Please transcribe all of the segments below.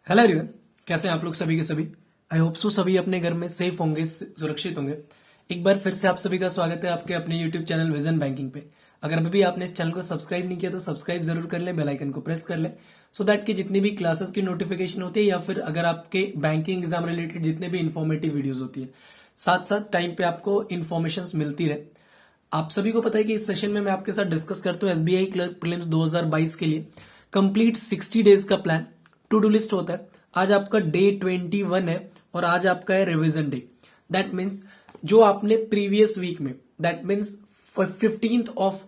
Hello everyone, कैसे हैं आप लोग सभी के सभी। आई होप सो सभी अपने घर में सेफ होंगे, सुरक्षित होंगे। एक बार फिर से आप सभी का स्वागत है आपके अपने यूट्यूब चैनल विजन बैंकिंग पे। अगर अभी भी आपने इस चैनल को सब्सक्राइब नहीं किया तो सब्सक्राइब जरूर कर ले, बेल आइकन को प्रेस कर ले, सो दैट कि जितनी भी क्लासेस की नोटिफिकेशन होती है या फिर अगर आपके बैंकिंग एग्जाम रिलेटेड जितने भी इन्फॉर्मेटिव वीडियोज होती है, साथ साथ टाइम पे आपको इन्फॉर्मेशन मिलती रहे। आप सभी को पता है कि इस सेशन में मैं आपके साथ डिस्कस करता हूँ एसबीआई क्लर्क प्रीलिम्स 2022 के लिए कंप्लीट 60 डेज का प्लान। टू डू लिस्ट होता है। आज आपका डे 21 है और आज आपका है रिवीजन डे। दैट मीन्स जो आपने प्रीवियस वीक में, दैट मीन्स 15th ऑफ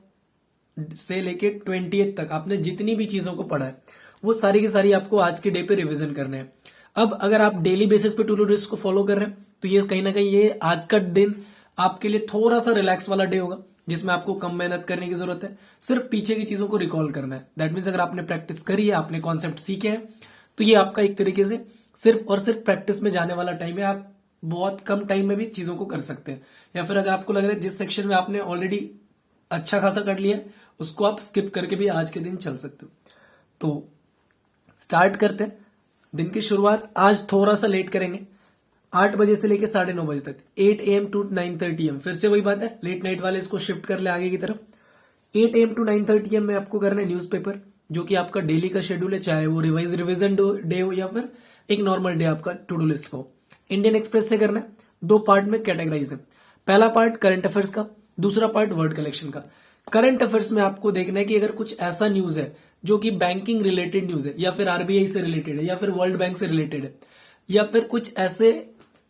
से लेके 20th तक आपने जितनी भी चीजों को पढ़ा है वो सारी की सारी आपको आज के डे पे रिवीजन करने हैं। अब अगर आप डेली बेसिस पे टू डू लिस्ट को फॉलो कर रहे हैं तो ये कहीं ना कहीं ये आज का दिन आपके लिए थोड़ा सा रिलैक्स वाला डे होगा, जिसमें आपको कम मेहनत करने की जरूरत है, सिर्फ पीछे की चीजों को रिकॉल करना है। दैट मीन्स अगर आपने प्रैक्टिस करी है, आपने कॉन्सेप्ट सीखे हैं, तो ये आपका एक तरीके से सिर्फ और सिर्फ प्रैक्टिस में जाने वाला टाइम है। आप बहुत कम टाइम में भी चीजों को कर सकते हैं। या फिर अगर आपको लग रहा है जिस सेक्शन में आपने ऑलरेडी अच्छा खासा कर लिया है उसको आप स्किप करके भी आज के दिन चल सकते हो। तो स्टार्ट करते हैं। दिन की शुरुआत आज थोड़ा सा लेट करेंगे, 8 बजे से लेकर 9:30 बजे तक, 8 AM टू 9:30 AM। फिर से वही बात है, लेट नाइट वाले इसको शिफ्ट कर ले आगे की तरफ। 8 AM टू 9:30 AM में आपको करना है न्यूज़पेपर, जो कि आपका डेली का शेड्यूल है, चाहे वो रिवीजन डे हो या फिर एक नॉर्मल डे आपका टू डू लिस्ट का हो। इंडियन एक्सप्रेस से करना है। 2 पार्ट में कैटेगराइज है। पहला पार्ट करंट अफेयर्स का, दूसरा पार्ट वर्ड कलेक्शन का। करंट अफेयर्स में आपको देखना है कि अगर कुछ ऐसा न्यूज है जो कि बैंकिंग रिलेटेड न्यूज है या फिर आरबीआई से रिलेटेड है या फिर वर्ल्ड बैंक से रिलेटेड है या फिर कुछ ऐसे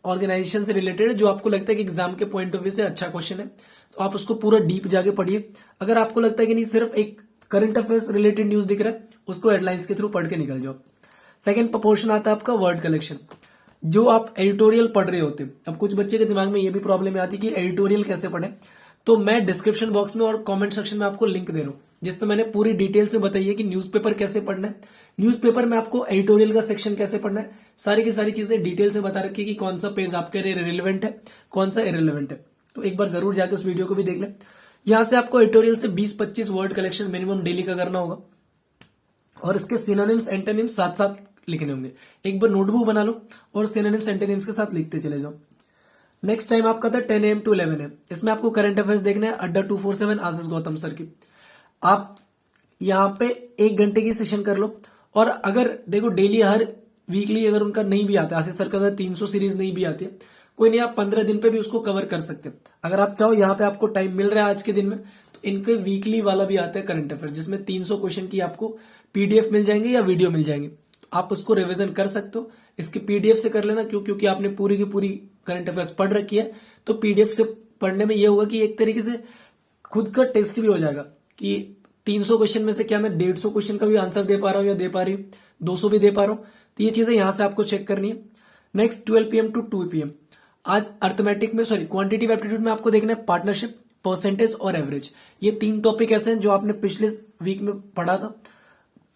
ऑर्गेनाइजेशन से रिलेटेड है जो आपको लगता है कि एग्जाम के पॉइंट ऑफ व्यू से अच्छा क्वेश्चन है, तो आप उसको पूरा डीप जाके पढ़िए। अगर आपको लगता है कि नहीं सिर्फ एक करंट अफेयर्स रिलेटेड न्यूज दिख रहा है, उसको हेडलाइंस के थ्रू पढ़ के निकल जाओ। सेकंड पोर्शन आता है आपका वर्ड कलेक्शन, जो आप एडिटोरियल पढ़ रहे होते हैं। अब कुछ बच्चे के दिमाग में ये भी प्रॉब्लम आती है कि एडिटोरियल कैसे पढ़े, तो मैं डिस्क्रिप्शन बॉक्स में और कमेंट सेक्शन में आपको लिंक दे रहा हूं जिसमें मैंने पूरी डिटेल से बताई है कि न्यूज़पेपर कैसे पढ़ना है, न्यूज़पेपर में आपको एडिटोरियल का सेक्शन कैसे पढ़ना है, सारी की सारी चीजें डिटेल से बता रखी है कि कौन सा पेज आपके लिए रिलेवेंट है, कौन सा इरेलीवेंट है। तो एक बार जरूर जाकर उस वीडियो को भी देख लें। यहां से आपको एडिटोरियल से 20-25 वर्ड कलेक्शन मिनिमम डेली का करना होगा और इसके सिनोनिम्स एंटोनिम्स साथ साथ लिखने होंगे। एक बार नोटबुक बना लो और सिनोनिम्स एंटोनिम्स के साथ लिखते चले जाओ। नेक्स्ट टाइम आपका था 10 AM टू 11 AM। इसमें आपको करंट अफेयर्स देखना है, अड्डा 247 आशीष गौतम सर की। आप यहाँ पे 1 घंटे की सेशन कर लो। और अगर देखो डेली हर वीकली अगर उनका नहीं भी आता, आशीष सर का अगर 300 सीरीज नहीं भी आती है, कोई नहीं, आप 15 दिन पे भी उसको कवर कर सकते हैं। अगर आप चाहो, यहाँ पे आपको टाइम मिल रहा है आज के दिन में, तो इनके वीकली वाला भी आता है करंट अफेयर, जिसमें 300 क्वेश्चन की आपको पीडीएफ मिल जाएंगे या वीडियो मिल जाएंगे। तो आप उसको रिविजन कर सकते हो। इसकी पीडीएफ से कर लेना, क्योंकि आपने पूरी की पूरी करंट अफेयर्स पढ़ रखी है, तो पीडीएफ से पढ़ने में यह होगा कि एक तरीके से खुद का टेस्ट भी हो जाएगा कि 300 क्वेश्चन में से क्या मैं 150 क्वेश्चन का भी आंसर दे पा रहा हूं या दे पा रही हूं, 200 भी दे पा रहा हूं। तो ये चीजें यहां से आपको चेक करनी है। नेक्स्ट 12 PM टू 2 PM आज अर्थमेटिक में, क्वांटिटेटिव एप्टीट्यूड में आपको देखना है पार्टनरशिप, परसेंटेज और एवरेज। ये 3 टॉपिक ऐसे हैं जो आपने पिछले वीक में पढ़ा था।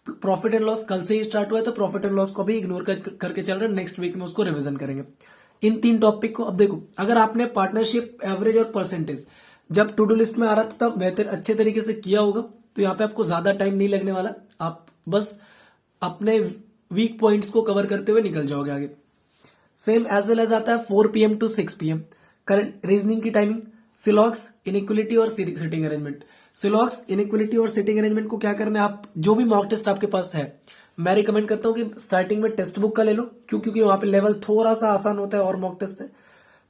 प्रॉफिट एंड लॉस कल से ही स्टार्ट हुआ है, तो प्रॉफिट एंड लॉस को भी इग्नोर करके चल रहे हैं। नेक्स्ट वीक में उसको रिवीजन करेंगे इन 3 टॉपिक को। अब देखो, अगर आपने पार्टनरशिप, एवरेज और परसेंटेज जब टू डू लिस्ट में आ रहा था तब बेहतर अच्छे तरीके से किया होगा, तो यहाँ पे आपको ज्यादा टाइम नहीं लगने वाला। आप बस अपने वीक पॉइंट्स को कवर करते हुए निकल जाओगे आगे। सेम एज वेल एज आता है 4 PM to 6 PM current reasoning की टाइमिंग, सिलॉक्स, इनइक्वलिटी और सिटिंग अरेंजमेंट। सिलॉक्स, इनइक्वलिटी और सिटिंग अरेंजमेंट को क्या करना है, आप जो भी मॉक टेस्ट आपके पास है, मैं रिकमेंड करता हूं कि स्टार्टिंग में टेक्स्ट बुक का ले लो, क्योंकि वहां पे लेवल थोड़ा सा आसान होता है और मॉक टेस्ट से।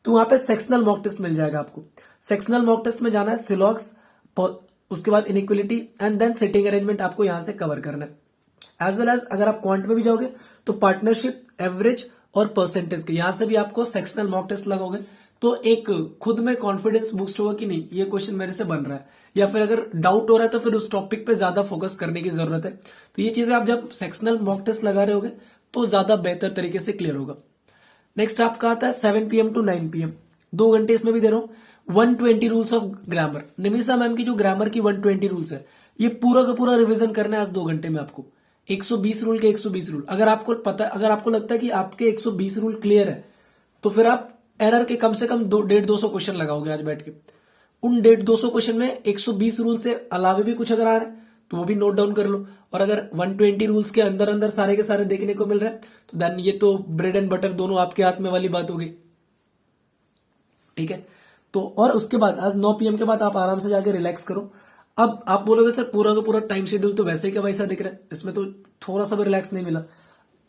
तो वहां पे सेक्शनल मॉक टेस्ट मिल जाएगा आपको। सेक्शनल मॉक टेस्ट में जाना है, सिलॉक्स, उसके बाद inequality and then seating arrangement आपको यहां से कवर करना है। एज वेल एज अगर आप क्वांट में भी जाओगे तो पार्टनरशिप, एवरेज और परसेंटेज के यहां से भी आपको सेक्शनल मॉक टेस्ट लगाओगे, तो एक खुद में कॉन्फिडेंस बूस्ट होगा कि नहीं ये क्वेश्चन मेरे से बन रहा है, या फिर अगर डाउट हो रहा है तो फिर उस टॉपिक पे ज्यादा फोकस करने की जरूरत है। तो ये चीजें आप जब सेक्शनल मॉक टेस्ट लगा रहे होगे तो ज्यादा बेहतर तरीके से क्लियर होगा। नेक्स्ट आपका आता है 7 PM टू 9 PM, 2 घंटे इसमें भी दे रहा हूं। 120 rules of grammar, Nimisha ma'am की जो ग्रामर की 120 रूल्स है, ये पूरा का पूरा रिवीजन करना है आज 2 घंटे में आपको। 120 रूल के 120 रूल, अगर आपको लगता है कि आपके 120 रूल क्लियर है, तो फिर आप एरर के कम से कम 150-200 क्वेश्चन लगाओगे आज बैठ के। उन 150-200 क्वेश्चन में 120 रूल से अलावा भी कुछ अगर आ रहा है तो वो भी नोट डाउन कर लो। और अगर 120 रूल्स के अंदर अंदर सारे के सारे देखने को मिल रहे हैं तो देन ये तो ब्रेड एंड बटर दोनों आपके हाथ में वाली बात होगी। ठीक है, तो और उसके बाद आज 9 PM के बाद आप आराम से जाके रिलैक्स करो। अब आप बोलोगे सर पूरा का पूरा टाइम शेड्यूल तो वैसे का वैसा दिख रहा है, इसमें तो थोड़ा सा भी रिलैक्स नहीं मिला।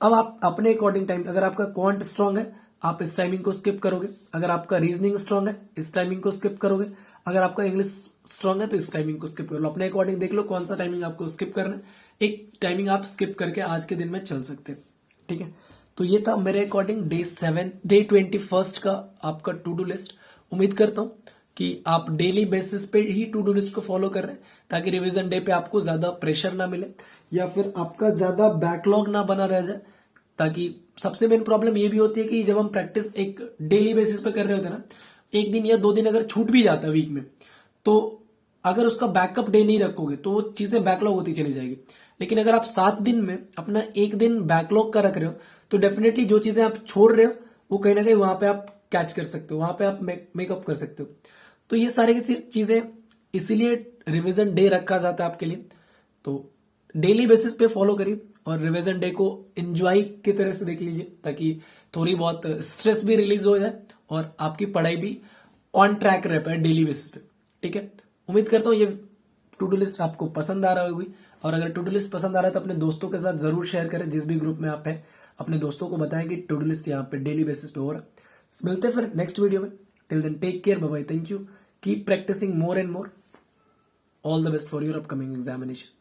अब आप अपने अकॉर्डिंग टाइम, अगर आपका क्वांट स्ट्रांग है आप इस टाइमिंग को स्किप करोगे, अगर आपका रीजनिंग स्ट्रांग है इस टाइमिंग को स्किप करोगे, अगर आपका इंग्लिश स्ट्रांग है तो इस टाइमिंग को स्किप कर लो। अपने अकॉर्डिंग देख लो कौन सा टाइमिंग आपको स्किप करना है, एक टाइमिंग आप स्किप करके आज के दिन में चल सकते हैं। ठीक है, तो ये था मेरे अकॉर्डिंग डे 21 का आपका टू डू लिस्ट। उम्मीद करता हूं कि आप डेली बेसिस पे ही टू डू लिस्ट को फॉलो कर रहे हैं ताकि रिवीजन डे पे आपको ज्यादा प्रेशर ना मिले या फिर आपका ज्यादा बैकलॉग ना बना रह जाए। ताकि सबसे मेन प्रॉब्लम ये भी होती है कि जब हम प्रैक्टिस एक डेली बेसिस पे कर रहे होते हैं ना, एक दिन या 2 दिन अगर छूट भी जाता है वीक में, तो अगर उसका बैकअप डे नहीं रखोगे तो वो चीजें बैकलॉग होती चली जाएगी। लेकिन अगर आप 7 दिन में अपना एक दिन बैकलॉग का रख रहे हो तो डेफिनेटली जो चीजें आप छोड़ रहे हो वो कहीं ना कहीं वहां पे आप कैच कर सकते हो, वहां पे आप मेकअप कर सकते हो। तो ये सारी चीजें इसीलिए रिवीजन डे रखा जाता है आपके लिए। तो डेली बेसिस पे फॉलो करिए और रिवीजन डे को एंजॉय की तरह से देख लीजिए ताकि थोड़ी बहुत स्ट्रेस भी रिलीज हो जाए और आपकी पढ़ाई भी ऑन ट्रैक रह पाए डेली बेसिस पे। ठीक है, उम्मीद करता हूँ ये टू डू लिस्ट आपको पसंद आ रहा होगी, और अगर टू डू लिस्ट पसंद आ रहा है तो अपने दोस्तों के साथ जरूर शेयर करें। जिस भी ग्रुप में आप हैं अपने दोस्तों को बताएं कि टू डू लिस्ट यहाँ पे डेली बेसिस पे हो रहा है। मिलते हैं फिर नेक्स्ट वीडियो में। Till then take care, bye bye, thank you, keep practicing more and more, all the best for your upcoming examination.